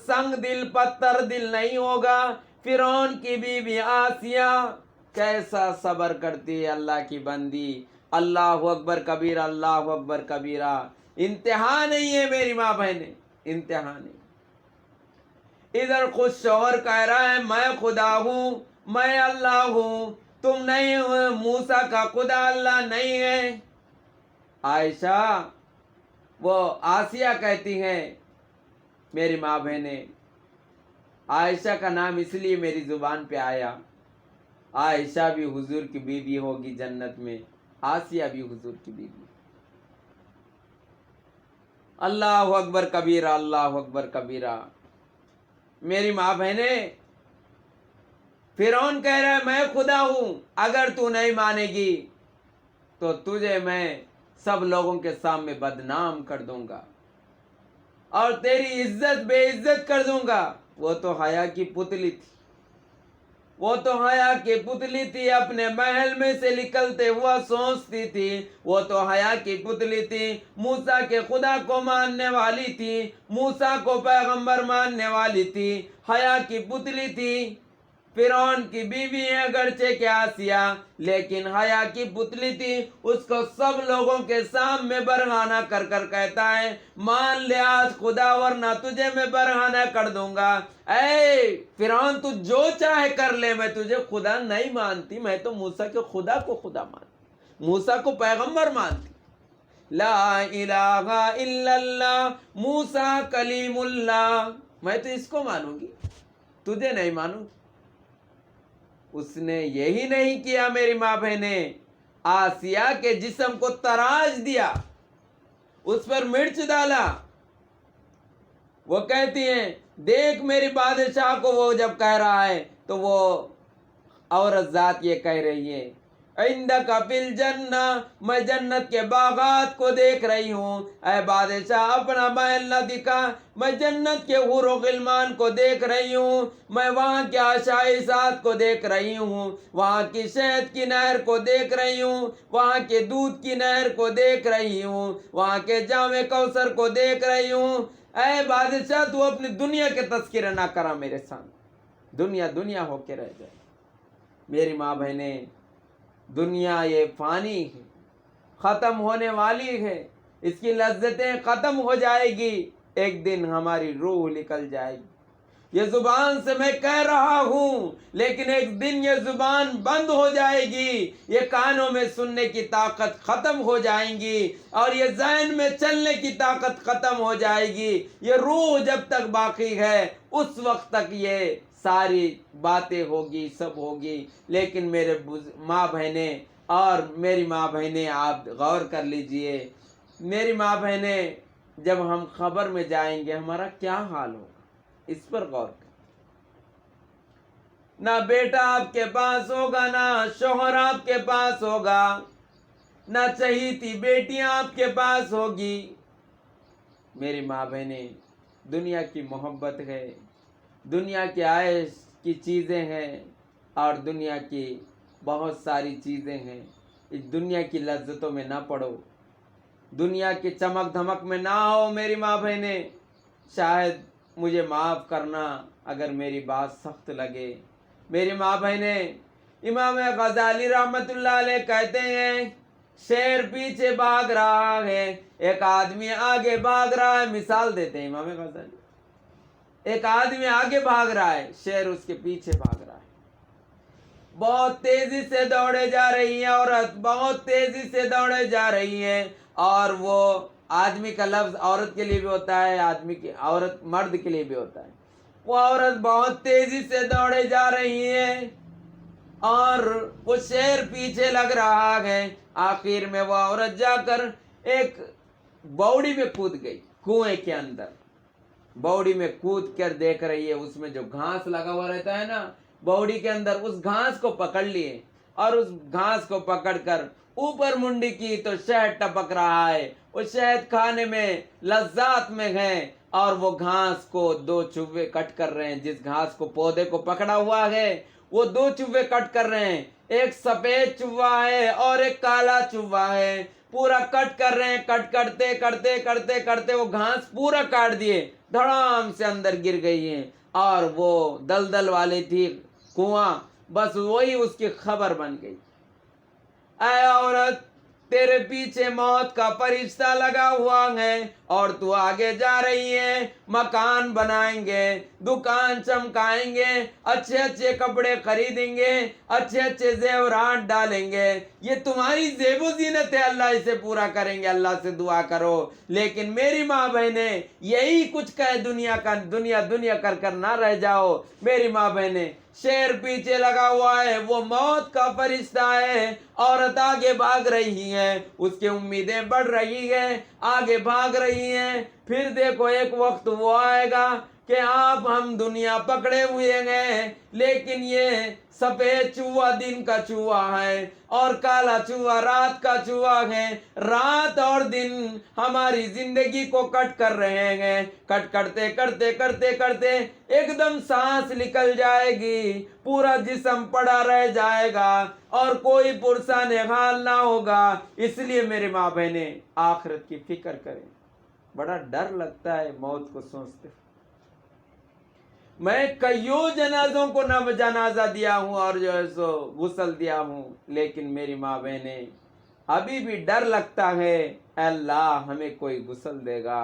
سنگ دل پتھر دل نہیں ہوگا. فرعون کی بیوی آسیہ کیسا صبر کرتی ہے اللہ کی بندی. اللہ اکبر کبیرہ, اللہ اکبر کبیرہ. انتہا نہیں ہے میری ماں بہنیں, انتہا نہیں. ادھر خود شوہر کہہ رہا ہے میں خدا ہوں, میں اللہ ہوں, تم نہیں ہو. موسیٰ کا خدا اللہ نہیں ہے. عائشہ وہ آسیہ کہتی ہیں, میری ماں بہنیں, عائشہ کا نام اس لیے میری زبان پہ آیا, عائشہ بھی حضور کی بیوی ہوگی جنت میں, آسیہ بھی حضور کی بیوی. اللہ اکبر کبیرہ, اللہ اکبر کبیرہ. میری ماں بہنیں, فرعون کہہ رہا ہے میں خدا ہوں, اگر تو نہیں مانے گی تو تجھے میں سب لوگوں کے سامنے بدنام کر دوں گا اور تیری عزت بے عزت کر دوں گا. وہ تو حیا کی پتلی تھی, وہ تو حیا کی پتلی تھی, اپنے محل میں سے نکلتے ہوا سوچتی تھی. وہ تو حیا کی پتلی تھی, موسیٰ کے خدا کو ماننے والی تھی, موسیٰ کو پیغمبر ماننے والی تھی, حیا کی پتلی تھی. فرعون کی بیوی ہے اگرچہ کہ آسیہ, لیکن حیا کی پتلی تھی. اس کو سب لوگوں کے سامنے برہنہ کر کر کہتا ہے مان لے آج خدا ورنہ تجھے میں برہنہ کر دوں گا. اے فرعون تو جو چاہے کر لے, میں تجھے خدا نہیں مانتی, میں تو موسیٰ کے خدا کو خدا مانتی, موسیٰ کو پیغمبر مانتی. لا الہ الا اللہ موسیٰ کلیم اللہ, میں تو اس کو مانوں گی, تجھے نہیں مانوں گی. اس نے یہی نہیں کیا میری ماں بہنیں, آسیہ کے جسم کو تراش دیا, اس پر مرچ ڈالا. وہ کہتی ہیں دیکھ میری بادشاہ کو, وہ جب کہہ رہا ہے تو وہ عورت ذات یہ کہہ رہی ہے عندک فی الجنہ, میں جنت کے باغات کو دیکھ رہی ہوں. اے بادشاہ اپنا محل نہ دکھا, میں جنت کے حور و غلمان کو دیکھ رہی ہوں, میں وہاں کے عشائشات کو دیکھ رہی ہوں, وہاں کی شہد کی نہر کو دیکھ رہی ہوں, وہاں کے دودھ کی نہر کو دیکھ رہی ہوں, وہاں کے جام کوثر کو دیکھ رہی ہوں. اے بادشاہ تو اپنی دنیا کے تذکرہ نہ کرا میرے سامنے, دنیا دنیا ہو کے رہ جائے. میری ماں بہنیں, دنیا یہ فانی ہے, ختم ہونے والی ہے, اس کی لذتیں ختم ہو جائے گی, ایک دن ہماری روح نکل جائے گی. یہ زبان سے میں کہہ رہا ہوں, لیکن ایک دن یہ زبان بند ہو جائے گی, یہ کانوں میں سننے کی طاقت ختم ہو جائیں گی, اور یہ ذہن میں چلنے کی طاقت ختم ہو جائے گی. یہ روح جب تک باقی ہے اس وقت تک یہ ساری باتیں ہوگی, سب ہوگی. لیکن میرے ماں بہنیں اور میری ماں بہنیں, آپ غور کر لیجئے, میری ماں بہنیں جب ہم قبر میں جائیں گے ہمارا کیا حال ہوگا, اس پر غور کریں. نہ بیٹا آپ کے پاس ہوگا, نہ شوہر آپ کے پاس ہوگا, نہ چہیتی بیٹیاں آپ کے پاس ہوگی. میری ماں بہنیں, دنیا کی محبت ہے, دنیا کی عائش کی چیزیں ہیں اور دنیا کی بہت ساری چیزیں ہیں. اس دنیا کی لذتوں میں نہ پڑو، دنیا کی چمک دھمک میں نہ ہو میری ماں بہنیں. شاید مجھے معاف کرنا اگر میری بات سخت لگے. میری ماں بہنیں، امام غزالی رحمت اللہ علیہ کہتے ہیں شیر پیچھے بھاگ رہا ہے، ایک آدمی آگے بھاگ رہا ہے. مثال دیتے ہیں امام غزالی، ایک آدمی آگے بھاگ رہا ہے، شیر اس کے پیچھے بھاگ رہا ہے. بہت تیزی سے دوڑے جا رہی ہے عورت، بہت تیزی سے دوڑے جا رہی ہے. اور وہ آدمی کا لفظ عورت کے لیے بھی ہوتا ہے، آدمی کی عورت مرد کے لیے بھی ہوتا ہے. وہ عورت بہت تیزی سے دوڑے جا رہی ہے اور وہ شیر پیچھے لگ رہا ہے. آخر میں وہ عورت جا کر ایک باوڑی میں کود گئی، کنویں کے اندر باوڑی میں کود کر دیکھ رہی ہے. اس میں جو گھاس لگا ہوا رہتا ہے نا باوڑی کے اندر، اس گھاس کو پکڑ لیے اور اس گھاس کو پکڑ کر اوپر منڈی کی تو شہد ٹپک رہا ہے. وہ شہد کھانے میں لذات میں ہے اور وہ گھاس کو 2 چوہے کٹ کر رہے ہیں. جس گھاس کو پودے کو پکڑا ہوا ہے وہ 2 چوہے کٹ کر رہے ہیں. ایک سفید چوہا ہے اور ایک کالا چوہا ہے. پورا کٹ کر رہے ہیں. کٹ کرتے کرتے کرتے کرتے وہ گھاس پورا کاٹ دیے، دھڑام سے اندر گر گئی ہیں. اور وہ دلدل والی تھی کنواں، بس وہی اس کی خبر بن گئی. اے عورت، تیرے پیچھے موت کا فرشتہ لگا ہوا ہے اور تو آگے جا رہی ہے. مکان بنائیں گے، دکان چمکائیں گے، اچھے اچھے کپڑے خریدیں گے، اچھے اچھے زیورات ڈالیں گے. یہ تمہاری زیب و زینت ہے، اللہ اسے پورا کریں گے. اللہ سے دعا کرو. لیکن میری ماں بہنیں، یہی کچھ کہے دنیا کا، دنیا دنیا کر کر نہ رہ جاؤ. میری ماں بہنیں، شیر پیچھے لگا ہوا ہے، وہ موت کا فرشتہ ہے. عورت آگے بھاگ رہی ہے، اس کی امیدیں بڑھ رہی ہیں، آگے بھاگ رہی ہیں. پھر دیکھو ایک وقت وہ آئے گا کہ آپ ہم دنیا پکڑے ہوئے ہیں، لیکن یہ سفید چوہا دن کا چوہا ہے اور کالا چوہا رات کا چوہا ہے. رات اور دن ہماری زندگی کو کٹ کر رہے ہیں. کٹ کرتے کرتے کرتے کرتے ایک دم سانس نکل جائے گی، پورا جسم پڑا رہ جائے گا اور کوئی پرسان حال نہ ہوگا. اس لیے میرے ماں بہنیں آخرت کی فکر کریں. بڑا ڈر لگتا ہے موت کو سوچتے. میں کئیوں جنازوں کو نہ جنازہ دیا ہوں اور جو ہے سو غسل دیا ہوں، لیکن میری ماں بہنیں ابھی بھی ڈر لگتا ہے. اے اللہ ہمیں کوئی غسل دے گا،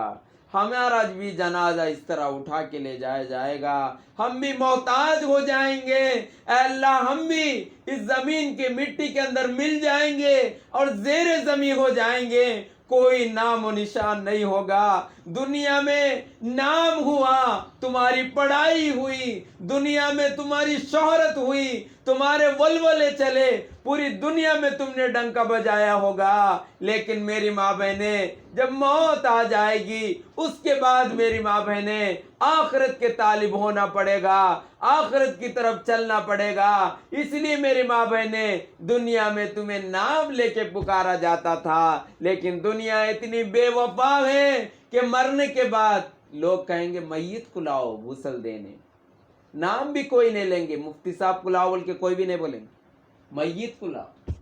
ہمارا بھی جنازہ اس طرح اٹھا کے لے جایا جائے گا، ہم بھی محتاج ہو جائیں گے. اے اللہ ہم بھی اس زمین کی مٹی کے اندر مل جائیں گے اور زیر زمین ہو جائیں گے. کوئی نام و نشان نہیں ہوگا. دنیا میں نام ہوا، تمہاری پڑھائی ہوئی، دنیا میں تمہاری شہرت ہوئی، تمہارے ولولے چلے، پوری دنیا میں تم نے ڈنکا بجایا ہوگا. لیکن میری ماں بہنیں جب موت آ جائے گی اس کے بعد میری ماں بہنیں آخرت کے طالب ہونا پڑے گا، آخرت کی طرف چلنا پڑے گا. اس لیے میری ماں بہنیں دنیا میں تمہیں نام لے کے پکارا جاتا تھا، لیکن دنیا اتنی بے وفا ہے کہ مرنے کے بعد لوگ کہیں گے میت کو لاؤ غسل دینے. نام بھی کوئی نہیں لیں گے، مفتی صاحب کو لاؤ بول کے کوئی بھی نہیں بولیں گے، میت کو لاؤ.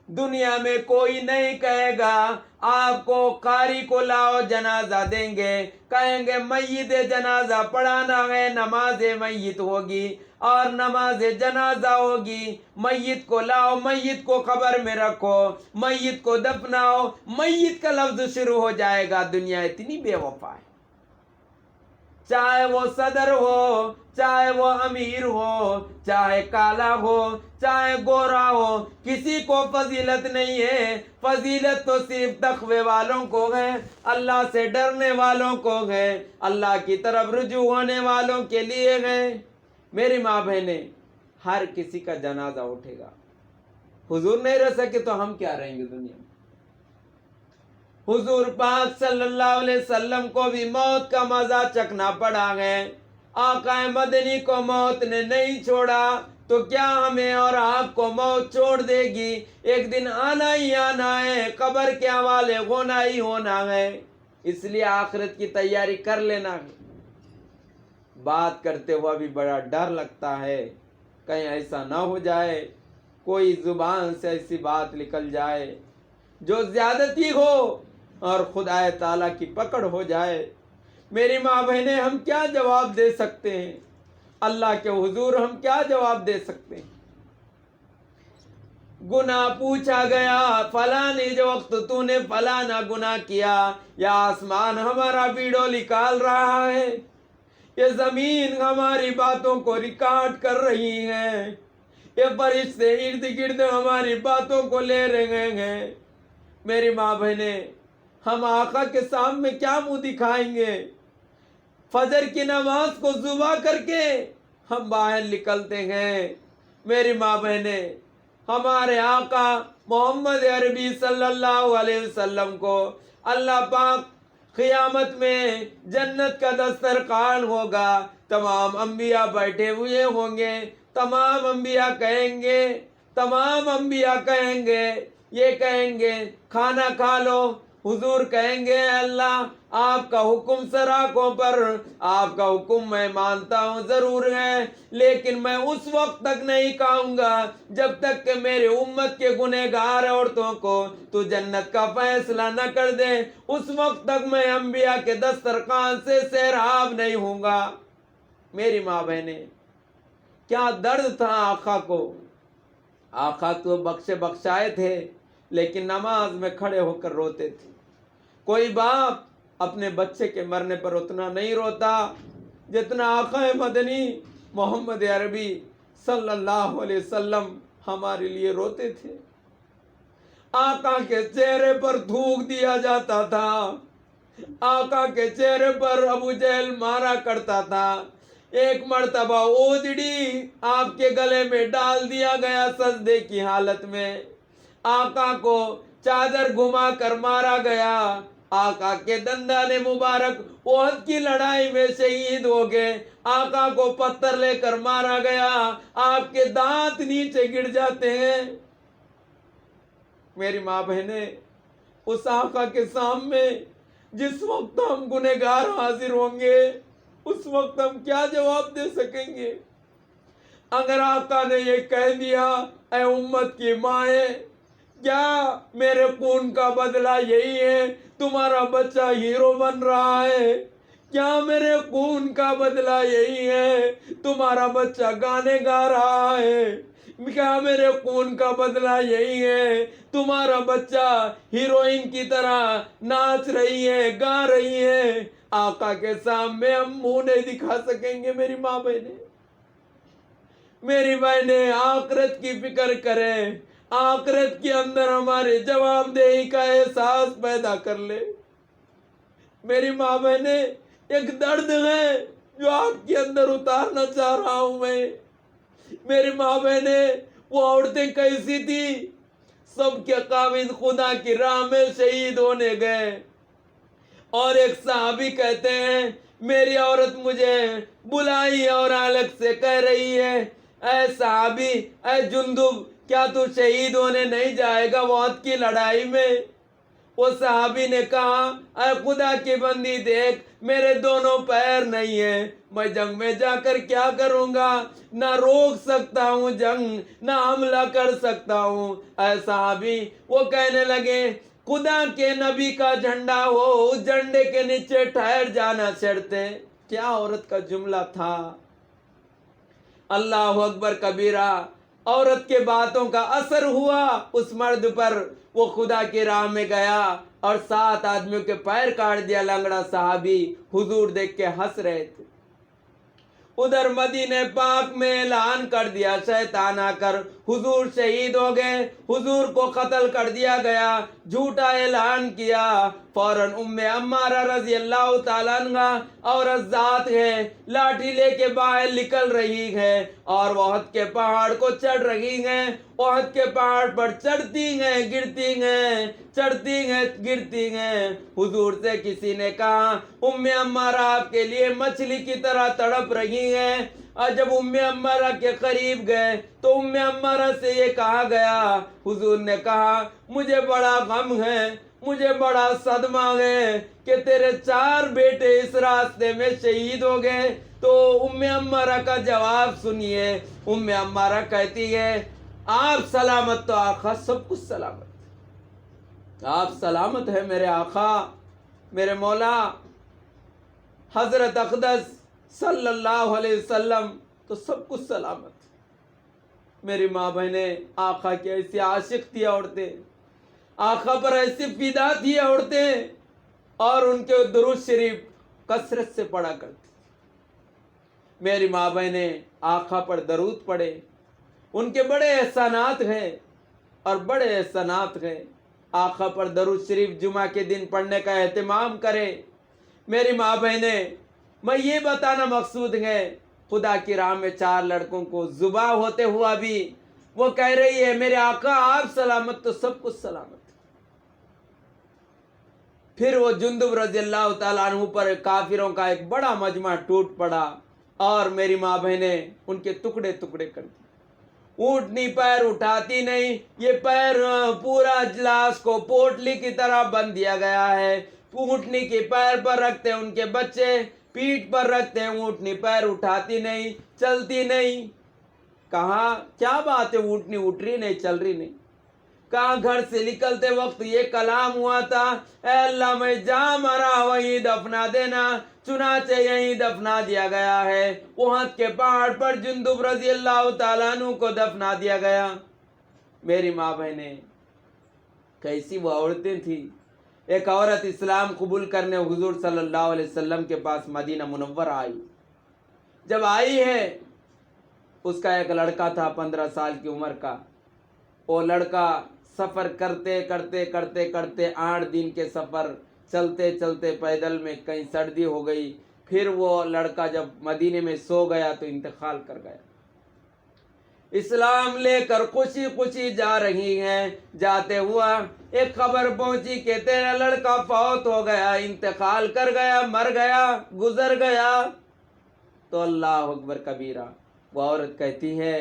دنیا میں کوئی نہیں کہے گا آپ کو قاری کو لاؤ جنازہ دیں گے. کہیں گے میت جنازہ پڑھانا ہے، نماز میت ہوگی اور نماز جنازہ ہوگی. میت کو لاؤ، میت کو قبر میں رکھو، میت کو دفناؤ، میت کا لفظ شروع ہو جائے گا. دنیا اتنی بے وفا ہے. چاہے وہ صدر ہو، چاہے وہ امیر ہو، چاہے کالا ہو، چاہے گورا ہو، کسی کو فضیلت نہیں ہے. فضیلت تو صرف تقوی والوں کو ہے، اللہ سے ڈرنے والوں کو ہے، اللہ کی طرف رجوع ہونے والوں کے لیے ہے. میری ماں بہنیں ہر کسی کا جنازہ اٹھے گا. حضور نہیں رہ سکے تو ہم کیا رہیں گے دنیا میں. حضور پاک صلی اللہ علیہ وسلم کو بھی موت کا مزہ چکھنا پڑا ہے. آقا مدنی کو موت نے نہیں چھوڑا تو کیا ہمیں اور آپ کو موت چھوڑ دے گی. ایک دن آنا ہی آنا ہے، قبر کے حوالے ہونا ہی ہونا ہے. اس لیے آخرت کی تیاری کر لینا ہے. بات کرتے ہوا بھی بڑا ڈر لگتا ہے، کہیں ایسا نہ ہو جائے کوئی زبان سے ایسی بات نکل جائے جو زیادتی ہو اور خدا تعالیٰ کی پکڑ ہو جائے۔ میری ماں بہنیں، ہم کیا جواب دے سکتے ہیں؟ اللہ کے حضور ہم کیا جواب دے سکتے ہیں؟ گناہ پوچھا گیا، فلاں نے جو وقت تو نے فلاں گناہ کیا، یا آسمان ہمارا ویڈیو نکال رہا ہے، یہ زمین ہماری باتوں کو ریکارڈ کر رہی ہے، یہ فرشتے ارد گرد ہماری باتوں کو لے رہے ہیں۔ میری ماں بہنیں، ہم آقا کے سامنے کیا منہ دکھائیں گے؟ فجر کی نماز کو ضبع کر کے ہم باہر نکلتے ہیں۔ میری ماں بہنیں، ہمارے آقا محمد عربی صلی اللہ علیہ وسلم کو اللہ پاک قیامت میں جنت کا دسترخوان ہوگا، تمام انبیاء بیٹھے ہوئے ہوں گے، تمام انبیاء کہیں گے، یہ کہیں گے کھانا کھا لو۔ حضور کہیں گے اللہ آپ کا حکم سراخوں پر، آپ کا حکم میں مانتا ہوں ضرور ہے، لیکن میں اس وقت تک نہیں کھاؤں گا جب تک کہ میرے امت کے گنہگار عورتوں کو تو جنت کا فیصلہ نہ کر دے، اس وقت تک میں انبیاء کے دسترخوان سے سیراب نہیں ہوں گا۔ میری ماں بہنیں، کیا درد تھا آقا کو۔ آقا تو بخشائے تھے، لیکن نماز میں کھڑے ہو کر روتے تھے۔ کوئی باپ اپنے بچے کے مرنے پر اتنا نہیں روتا جتنا آقا مدنی محمد عربی صلی اللہ علیہ وسلم ہمارے لیے روتے تھے۔ آقا کے چہرے پر تھوک دیا جاتا تھا، آقا کے چہرے پر ابو جہل مارا کرتا تھا، ایک مرتبہ اوجڑی آپ کے گلے میں ڈال دیا گیا سجدے کی حالت میں، آقا کو چادر گھما کر مارا گیا، آقا کے دندان مبارک احد کی لڑائی میں شہید ہو گئے، آقا کو پتھر لے کر مارا گیا، آپ کے دانت نیچے گر جاتے ہیں۔ میری ماں بہنیں، اس آقا کے سامنے جس وقت ہم گنہگار حاضر ہوں گے، اس وقت ہم کیا جواب دے سکیں گے؟ اگر آقا نے یہ کہہ دیا اے امت کی مائیں، کیا میرے خون کا بدلہ یہی ہے تمہارا بچہ ہیرو بن رہا ہے؟ کیا میرے خون کا بدلہ یہی ہے تمہارا بچہ گانے گا رہا ہے؟ کیا میرے خون کا بدلہ یہی ہے تمہارا بچہ ہیروئن کی طرح ناچ رہی ہے، گا رہی ہے؟ آقا کے سامنے ہم منہ نہیں دکھا سکیں گے۔ میری ماں بہنیں، میری بہنیں، آخرت کی فکر کریں، آخرت کے اندر ہمارے جواب دہی کا احساس پیدا کر لے۔ میری ماں بہنیں، ایک درد ہے جو آپ کے اندر اتارنا چاہ رہا ہوں میں۔ میری ماں بہنیں، وہ عورتیں کیسی تھی؟ سب کے قابض خدا کی راہ میں شہید ہونے گئے، اور ایک صحابی کہتے ہیں میری عورت مجھے بلائی اور الگ سے کہہ رہی ہے اے صحابی، اے جندب، کیا تو شہید ہونے نہیں جائے گا احد کی لڑائی میں؟ وہ صحابی نے کہا اے خدا کی بندی دیکھ، میرے دونوں پیر نہیں ہیں، میں جنگ میں جا کر کیا کروں گا؟ نہ روک سکتا ہوں جنگ، نہ حملہ کر سکتا ہوں۔ اے صحابی، وہ کہنے لگے خدا کے نبی کا جھنڈا ہو، اس جھنڈے کے نیچے ٹھہر جانا چڑھتے۔ کیا عورت کا جملہ تھا! اللہ اکبر کبیرہ۔ عورت کے باتوں کا اثر ہوا اس مرد پر، وہ خدا کی راہ میں گیا اور 7 آدمیوں کے پیر کاٹ دیا۔ لنگڑا صحابی حضور دیکھ کے ہنس رہے تھے۔ ادھر مدینہ پاک میں اعلان کر دیا، شیطان آ کر حضور شہید ہو گئے، حضور کو قتل کر دیا گیا، جھوٹا اعلان کیا۔ فوراً ام عمارہ رضی اللہ تعالیٰ عنہ عورت ذات ہے، لاٹھی لے کے باہر نکل رہی ہے اور وہ احد کے پہاڑ کو چڑھ رہی ہیں۔ احد کے پہاڑ پر چڑھتی ہیں، گرتی ہیں، چڑھتی ہیں، گرتی ہیں۔ حضور سے کسی نے کہا ام عمارہ آپ کے لیے مچھلی کی طرح تڑپ رہی ہیں۔ اور جب ام عمارہ کے قریب گئے تو ام عمارہ سے یہ کہا گیا، حضور نے کہا مجھے بڑا غم ہے، مجھے بڑا صدمہ ہے کہ تیرے 4 بیٹے اس راستے میں شہید ہو گئے۔ تو ام عمارہ کا جواب سنیے۔ ام عمارہ کہتی ہے آپ سلامت تو آقا سب کچھ سلامت، آپ سلامت ہے میرے آقا، میرے مولا حضرت اقدس صلی اللہ علیہ وسلم، تو سب کچھ سلامت۔ میری ماں بہنیں، آقا کی ایسی عاشق تھی عورتیں، آقا پر ایسی فدا تھی عورتیں، اور ان کے درود شریف کثرت سے پڑھا کرتی۔ میری ماں بہنیں آقا پر درود پڑھے، ان کے بڑے احسانات ہیں اور بڑے احسانات ہیں۔ آقا پر درود شریف جمعہ کے دن پڑھنے کا اہتمام کرے۔ میری ماں بہنیں، میں یہ بتانا مقصود ہے، خدا کی راہ میں 4 لڑکوں کو ذبح ہوتے ہوا بھی وہ کہہ رہی ہے میرے آقا آپ سلامت تو سب کچھ سلامت۔ پھر وہ جندب رضی اللہ تعالیٰ عنہ پر کافروں کا ایک بڑا مجمع ٹوٹ پڑا، اور میری ماں بہنیں ان کے ٹکڑے ٹکڑے کر دی۔ اونٹنی پیر اٹھاتی نہیں، یہ پیر پورا اجلاس کو پوٹلی کی طرح بند دیا گیا ہے۔ اونٹنی کے پیر پر رکھتے ان کے بچے، پیٹھ پر رکھتے ہیں، اونٹنی پیر اٹھاتی نہیں، چلتی نہیں۔ کہا کیا بات ہے، اونٹنی اٹھ رہی نہیں، چل رہی نہیں؟ کہاں گھر سے نکلتے وقت یہ کلام ہوا تھا، اے اللہ میں جہاں مرا وہیں دفنا دینا، چنانچہ یہیں دفنا دیا گیا ہے۔ احد کے پہاڑ پر جندب رضی اللہ تعالیٰ عنہ کو دفنا دیا گیا۔ میری ماں بہنیں، کیسی وہ عورتیں تھیں۔ ایک عورت اسلام قبول کرنے حضور صلی اللہ علیہ وسلم کے پاس مدینہ منورہ آئی۔ جب آئی ہے، اس کا ایک لڑکا تھا 15 سال کی عمر کا۔ وہ لڑکا سفر کرتے کرتے کرتے کرتے 8 دن کے سفر چلتے چلتے پیدل میں کہیں سردی ہو گئی، پھر وہ لڑکا جب مدینے میں سو گیا تو انتقال کر گیا۔ اسلام لے کر خوشی خوشی جا رہی ہیں، جاتے ہوا ایک خبر پہنچی کہ تیرا لڑکا فوت ہو گیا، انتقال کر گیا، مر گیا، گزر گیا۔ تو اللہ اکبر کبیرہ، وہ عورت کہتی ہے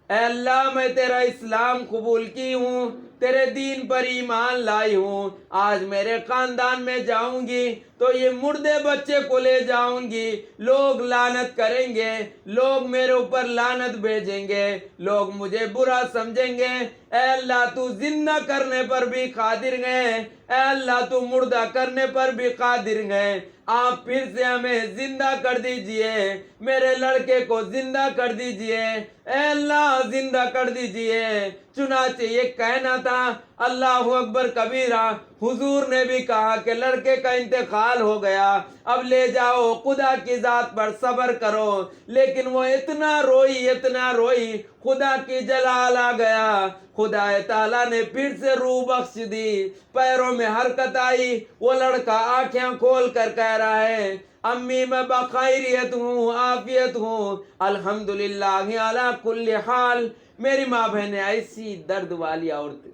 اے اللہ میں تیرا اسلام قبول کی ہوں، تیرے دین پر ایمان لائی ہوں، آج میرے خاندان میں جاؤں گی تو یہ مردے بچے کو لے جاؤں گی، لوگ لعنت کریں گے، لوگ میرے اوپر لعنت بھیجیں گے، لوگ مجھے برا سمجھیں گے۔ اے اللہ تو زندہ کرنے پر بھی قادر ہے، اے اللہ تو مردہ کرنے پر بھی قادر ہے، آپ پھر سے ہمیں زندہ کر دیجئے، میرے لڑکے کو زندہ کر دیجئے، اے اللہ زندہ کر دیجئے۔ چنانچہ یہ کہنا تھا، اللہ اکبر کبیرہ، حضور نے بھی کہا کہ لڑکے کا انتقال ہو گیا، اب لے جاؤ، خدا کی ذات پر صبر کرو۔ لیکن وہ اتنا روئی، خدا کی جلال آ گیا، خدا تعالیٰ نے پھر سے روح بخش دی، پیروں میں حرکت آئی، وہ لڑکا آنکھیں کھول کر کہہ رہا ہے امی میں بخیریت ہوں، عافیت ہوں، الحمدللہ علی کل حال۔ میری ماں بہنیں، ایسی درد والی عورتیں،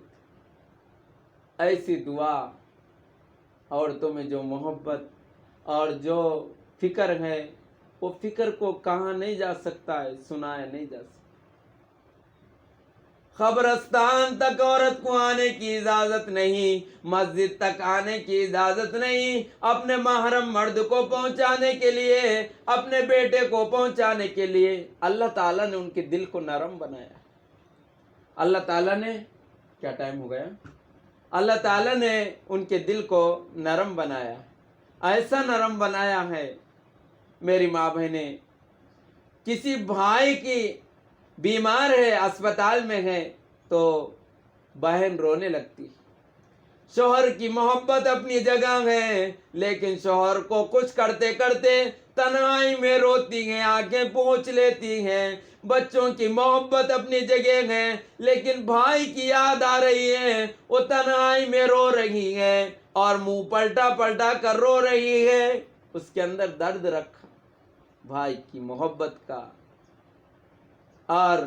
ایسی دعا، عورتوں میں جو محبت اور جو فکر ہے، وہ فکر کو کہاں نہیں جا سکتا ہے، سنایا نہیں جا سکتا۔ قبرستان تک عورت کو آنے کی اجازت نہیں، مسجد تک آنے کی اجازت نہیں، اپنے محرم مرد کو پہنچانے کے لیے، اپنے بیٹے کو پہنچانے کے لیے اللہ تعالیٰ نے ان کے دل کو نرم بنایا۔ اللہ تعالیٰ نے کیا ٹائم ہو گیا؟ اللہ تعالیٰ نے ان کے دل کو نرم بنایا، ایسا نرم بنایا ہے۔ میری ماں بہنیں، کسی بھائی کی بیمار ہے، اسپتال میں ہے، تو بہن رونے لگتی۔ شوہر کی محبت اپنی جگہ ہے، لیکن شوہر کو کچھ کرتے کرتے تنہائی میں روتی ہیں، آنکھیں پوچھ لیتی ہیں۔ بچوں کی محبت اپنی جگہ ہے، لیکن بھائی کی یاد آ رہی ہے، وہ تنہائی میں رو رہی ہے اور منہ پلٹا پلٹا کر رو رہی ہے۔ اس کے اندر درد رکھا بھائی کی محبت کا۔ اور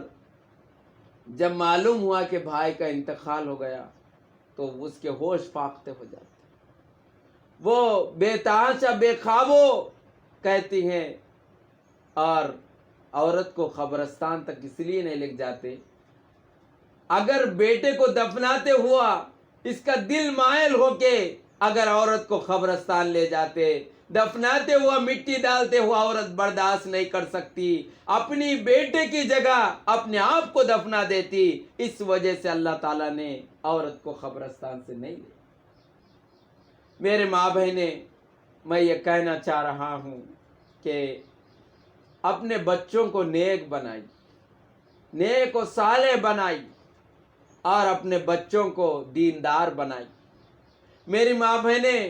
جب معلوم ہوا کہ بھائی کا انتقال ہو گیا تو اس کے ہوش فاقتے ہو جاتے، وہ بے تحاشا بے خوابو کہتی ہیں۔ اور عورت کو قبرستان تک اس لیے نہیں لے جاتے اگر بیٹے کو دفناتے ہوا اس کا دل مائل ہو کے اگر عورت کو قبرستان لے جاتے، دفناتے ہوا مٹی ڈالتے ہوا عورت برداشت نہیں کر سکتی، اپنی بیٹے کی جگہ اپنے آپ کو دفنا دیتی، اس وجہ سے اللہ تعالیٰ نے عورت کو قبرستان سے نہیں لیا۔ میرے ماں بہنیں، میں یہ کہنا چاہ رہا ہوں کہ اپنے بچوں کو نیک بنائی، نیک و صالح بنائی، اور اپنے بچوں کو دیندار بنائی۔ میری ماں بہنیں،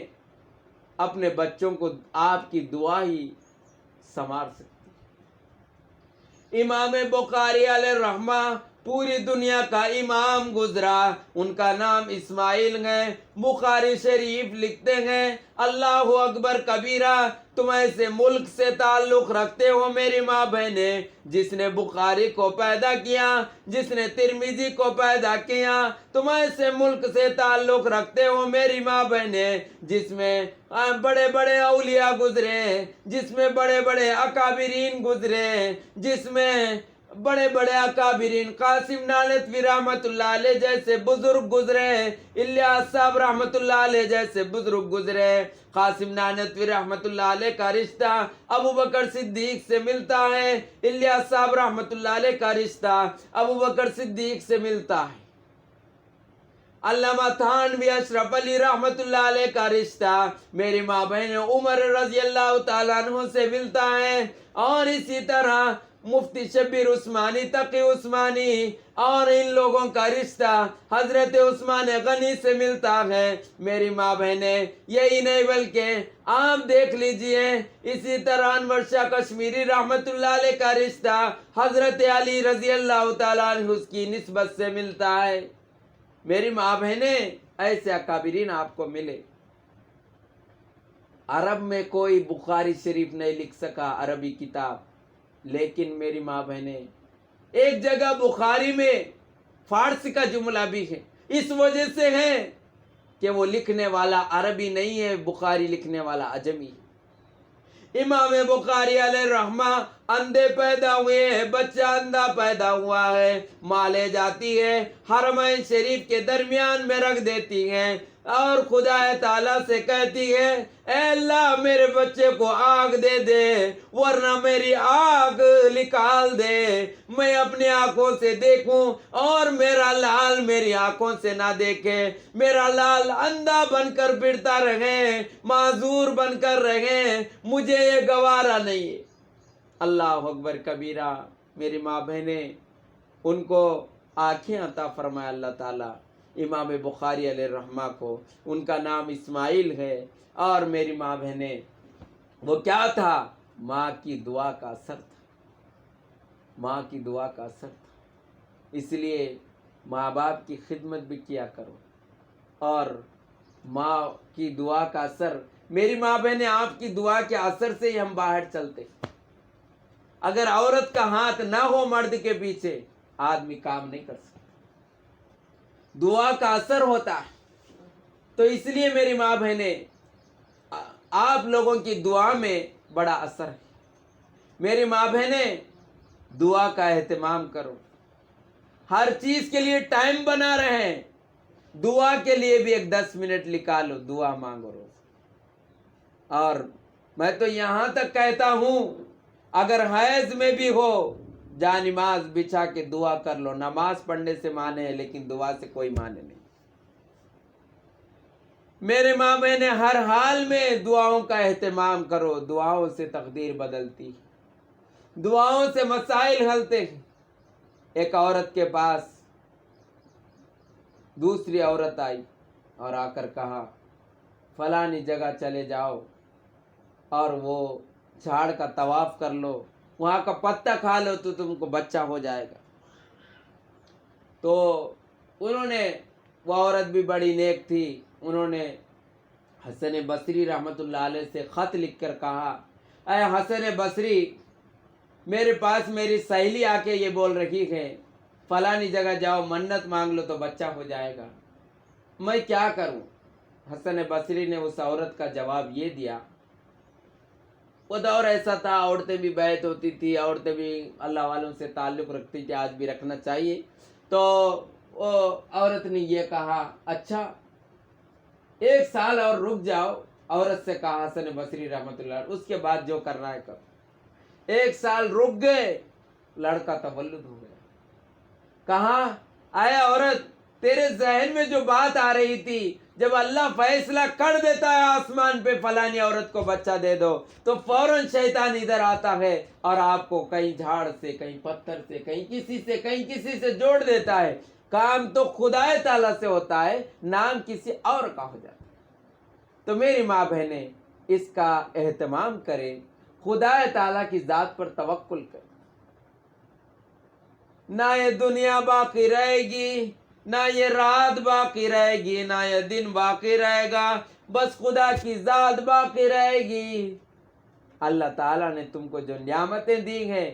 اپنے بچوں کو آپ کی دعا ہی سنوار سکتی۔ امام بخاری علیہ الرحمہ پوری دنیا کا امام گزرا، ان کا نام اسماعیل ہے۔ بخاری شریف لکھتے ہیں، اللہ اکبر کبیرہ، تم ایسے ملک سے تعلق رکھتے ہو میری ماں بہنیں، جس نے بخاری کو پیدا کیا، جس نے ترمذی کو پیدا کیا۔ تم ایسے ملک سے تعلق رکھتے ہو میری ماں بہنیں جس میں بڑے بڑے اولیاء گزرے، جس میں بڑے بڑے اکابرین گزرے، جس میں بڑے بڑے اکابرین قاسم نانوتوی رحمت اللہ علیہ جیسے بزرگ گزرے، الیاس صاحب رحمت اللہ علیہ جیسے بزرگ گزرے۔ قاسم نانوتوی رحمت اللہ علیہ کا رشتہ ابو بکر صدیق سے ملتا ہے، الیاس صاحب رحمت اللہ علیہ کا رشتہ ابو بکر صدیق سے ملتا ہے۔ علامہ تھانوی اشرف علی رحمت اللہ علیہ کا رشتہ میری ماں بہن عمر رضی اللہ تعالیٰ عنہ سے ملتا ہے، اور اسی طرح مفتی شبیر عثمانی، تقی عثمانی، اور ان لوگوں کا رشتہ حضرت عثمان غنی سے ملتا ہے۔ میری ماں بہنیں، یہی نہیں بلکہ آپ دیکھ لیجئے، اسی طرح انور شاہ کشمیری رحمت اللہ علیہ کا رشتہ حضرت علی رضی اللہ تعالیٰ عنہ کی نسبت سے ملتا ہے۔ میری ماں بہنیں، ایسے اکابرین آپ کو ملے۔ عرب میں کوئی بخاری شریف نہیں لکھ سکا، عربی کتاب، لیکن میری ماں بہنیں، ایک جگہ بخاری میں فارسی کا جملہ بھی ہے، اس وجہ سے ہے کہ وہ لکھنے والا عربی نہیں ہے، بخاری لکھنے والا عجمی ہے۔ امام بخاری علیہ الرحمہ اندھے پیدا ہوئے ہیں، بچہ اندھا پیدا ہوا ہے، ماں لے جاتی ہے، حرمین شریف کے درمیان میں رکھ دیتی ہیں، اور خدا تعالیٰ سے کہتی ہے، اے اللہ میرے بچے کو آگ دے دے، ورنہ میری آگ نکال دے، میں اپنی آنکھوں سے دیکھوں اور میرا لال میری آنکھوں سے نہ دیکھے، میرا لال اندھا بن کر پھرتا رہے، معذور بن کر رہے، مجھے یہ گوارا نہیں ہے۔ اللہ اکبر کبیرہ۔ میری ماں بہنیں، ان کو آنکھیں عطا فرمائے اللہ تعالیٰ، امام بخاری علیہ الرحمہ کو، ان کا نام اسماعیل ہے، اور میری ماں بہنیں، وہ کیا تھا؟ ماں کی دعا کا اثر تھا، ماں کی دعا کا اثر تھا۔ اس لیے ماں باپ کی خدمت بھی کیا کرو، اور ماں کی دعا کا اثر، میری ماں بہنیں، آپ کی دعا کے اثر سے ہی ہم باہر چلتے۔ اگر عورت کا ہاتھ نہ ہو مرد کے پیچھے، آدمی کام نہیں کر سکتا، دعا کا اثر ہوتا ہے۔ تو اس لیے میری ماں بہنیں، آپ لوگوں کی دعا میں بڑا اثر ہے۔ میری ماں بہنیں، دعا کا اہتمام کرو، ہر چیز کے لیے ٹائم بنا رہے، دعا کے لیے بھی ایک 10 منٹ نکالو، دعا مانگو روز۔ اور میں تو یہاں تک کہتا ہوں، اگر حیض میں بھی ہو، جا نماز بچھا کے دعا کر لو، نماز پڑھنے سے مانے ہے لیکن دعا سے کوئی مانے نہیں۔ میرے ماں بہنیں، ہر حال میں دعاؤں کا اہتمام کرو، دعاؤں سے تقدیر بدلتی، دعاؤں سے مسائل حلتے ہیں۔ ایک عورت کے پاس دوسری عورت آئی اور آ کر کہا، فلانی جگہ چلے جاؤ اور وہ جھاڑ کا طواف کر لو، وہاں کا پتا کھا لو تو تم کو بچہ ہو جائے گا۔ تو انہوں نے، وہ عورت بھی بڑی نیک تھی، انہوں نے حسن بصری رحمت اللہ علیہ سے خط لکھ کر کہا، اے حسن بصری، میرے پاس میری سہیلی آ کے یہ بول رہی ہے فلانی جگہ جاؤ، منت مانگ لو تو بچہ ہو جائے گا، میں کیا کروں؟ حسن بصری نے اس عورت کا جواب یہ دیا، وہ دور ایسا تھا، عورتیں بھی بیعت ہوتی تھی، عورتیں بھی اللہ والوں سے تعلق رکھتی تھی، آج بھی رکھنا چاہیے۔ تو عورت نے یہ کہا اچھا 1 سال اور رک جاؤ. عورت سے کہا حسن بصری رحمۃ اللہ علیہ، اس کے بعد جو کرنا ہے کرو. 1 سال رک گئے، لڑکا تولد ہو گیا. کہاں آئے عورت، تیرے ذہن میں جو بات آ رہی تھی، جب اللہ فیصلہ کر دیتا ہے آسمان پہ فلانی عورت کو بچہ دے دو، تو فوراً شیطان ادھر آتا ہے اور آپ کو کہیں جھاڑ سے، کہیں پتھر سے، کہیں کسی سے جوڑ دیتا ہے. کام تو خدا تعالیٰ سے ہوتا ہے، نام کسی اور کا ہو جاتا ہے. تو میری ماں بہنیں اس کا اہتمام کریں، خدا تعالیٰ کی ذات پر توکل کریں. نہ یہ دنیا باقی رہے گی، نہ یہ رات باقی رہے گی، نہ یہ دن باقی رہے گا، بس خدا کی ذات باقی رہے گی. اللہ تعالیٰ نے تم کو جو نعمتیں دی ہیں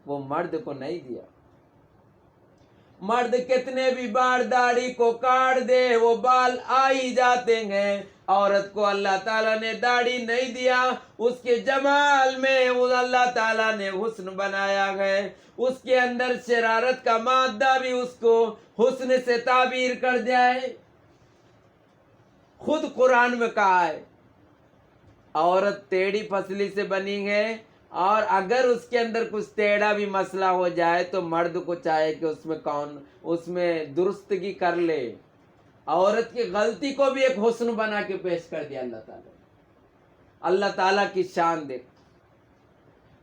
وہ مرد کو نہیں دیا. مرد کتنے بھی بار داڑھی کو کاٹ دے وہ بال آ ہی جاتے ہیں. عورت کو اللہ تعالیٰ نے داڑھی نہیں دیا، اس کے جمال میں اللہ تعالیٰ نے حسن بنایا ہے. اس کے اندر شرارت کا مادہ بھی اس کو حسن سے تعبیر کر دیا ہے. خود قرآن میں کہا ہے عورت ٹیڑھی پسلی سے بنی ہے، اور اگر اس کے اندر کچھ ٹیڑھا بھی مسئلہ ہو جائے تو مرد کو چاہے کہ اس میں درستگی کر لے. عورت کی غلطی کو بھی ایک حسن بنا کے پیش کر دیا اللہ تعالیٰ. اللہ تعالیٰ کی شان دیکھ.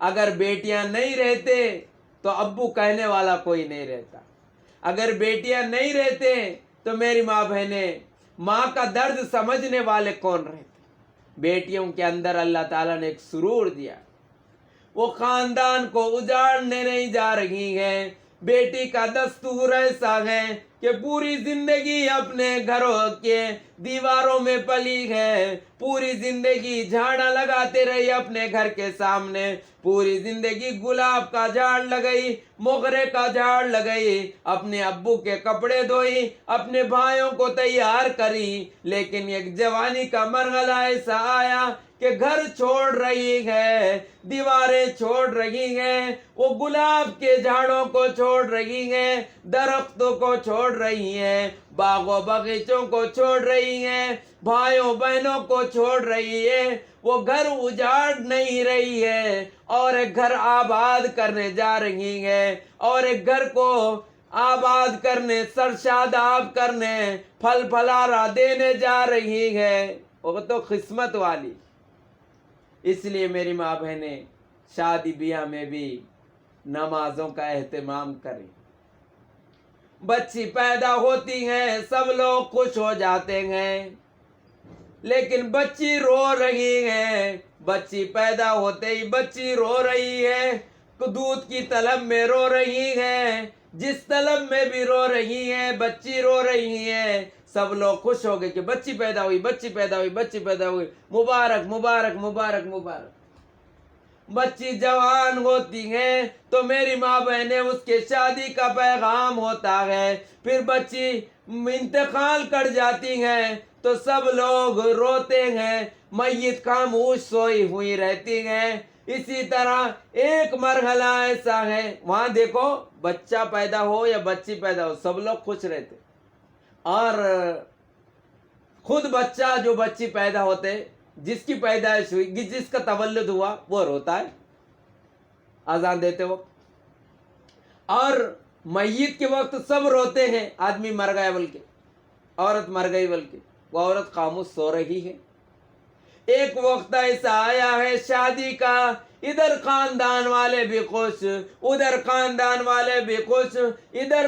اگر بیٹیاں نہیں رہتے تو ابو کہنے والا کوئی نہیں رہتا. اگر بیٹیاں نہیں رہتے تو میری ماں بہنیں ماں کا درد سمجھنے والے کون رہتے. بیٹیوں کے اندر اللہ تعالیٰ نے ایک سرور دیا، وہ خاندان کو اجاڑنے نہیں جا رہی ہیں. بیٹی کا دستور ایسا ہے کہ پوری زندگی اپنے گھروں کے دیواروں میں پلی ہے، پوری زندگی جھاڑا لگاتے رہی اپنے گھر کے سامنے، پوری زندگی گلاب کا جھاڑ لگئی، موگرے کا جھاڑ لگئی، اپنے ابو کے کپڑے دھوئی، اپنے بھائیوں کو تیار کری. لیکن ایک جوانی کا مرحلہ ایسا آیا کہ گھر چھوڑ رہی ہے، دیواریں چھوڑ رہی ہیں، وہ گلاب کے جھاڑوں کو چھوڑ رہی ہیں، درختوں کو چھوڑ رہی ہیں، باغ و باغیچوں کو چھوڑ رہی ہیں، بھائیوں بہنوں کو چھوڑ رہی ہے. وہ گھر اجاڑ نہیں رہی ہے اور ایک گھر آباد کرنے جا رہی ہے، اور ایک گھر کو آباد کرنے، سرشاداب کرنے، پھل پھلارا دینے جا رہی ہے. وہ تو قسمت والی. اس لیے میری ماں بہنیں شادی بیاہ میں بھی نمازوں کا اہتمام کریں. بچی پیدا ہوتی ہیں سب لوگ خوش ہو جاتے ہیں، لیکن بچی رو رہی ہے، بچی پیدا ہوتے ہی بچی رو رہی ہے، دودھ کی طلب میں رو رہی ہے، جس طلب میں بھی رو رہی ہے، بچی رو رہی ہے. سب لوگ خوش ہو گئے کہ بچی پیدا ہوئی، بچی پیدا ہوئی، بچی پیدا ہوئی، مبارک مبارک مبارک مبارک. بچی جوان ہوتی ہے تو میری ماں بہنیں اس کے شادی کا پیغام ہوتا ہے. پھر بچی انتقال کر جاتی ہیں تو سب لوگ روتے ہیں، میت خاموش سوئی ہوئی رہتی ہے. اسی طرح ایک مرحلہ ایسا ہے، وہاں دیکھو بچہ پیدا ہو یا بچی پیدا ہو سب لوگ خوش رہتے، اور خود بچہ جو بچی پیدا ہوتے، جس کی پیدائش ہوئی، جس کا تولد ہوا، وہ روتا ہے اذان دیتے وقت. اور میت کے وقت سب روتے ہیں، آدمی مر گیا بلکہ، عورت مر گئی بلکہ، وہ عورت خاموش سو رہی ہے. ایک وقت ایسا آیا ہے شادی کا، ادھر خاندان والے بھی خوش، ادھر خاندان والے بھی خوش، ادھر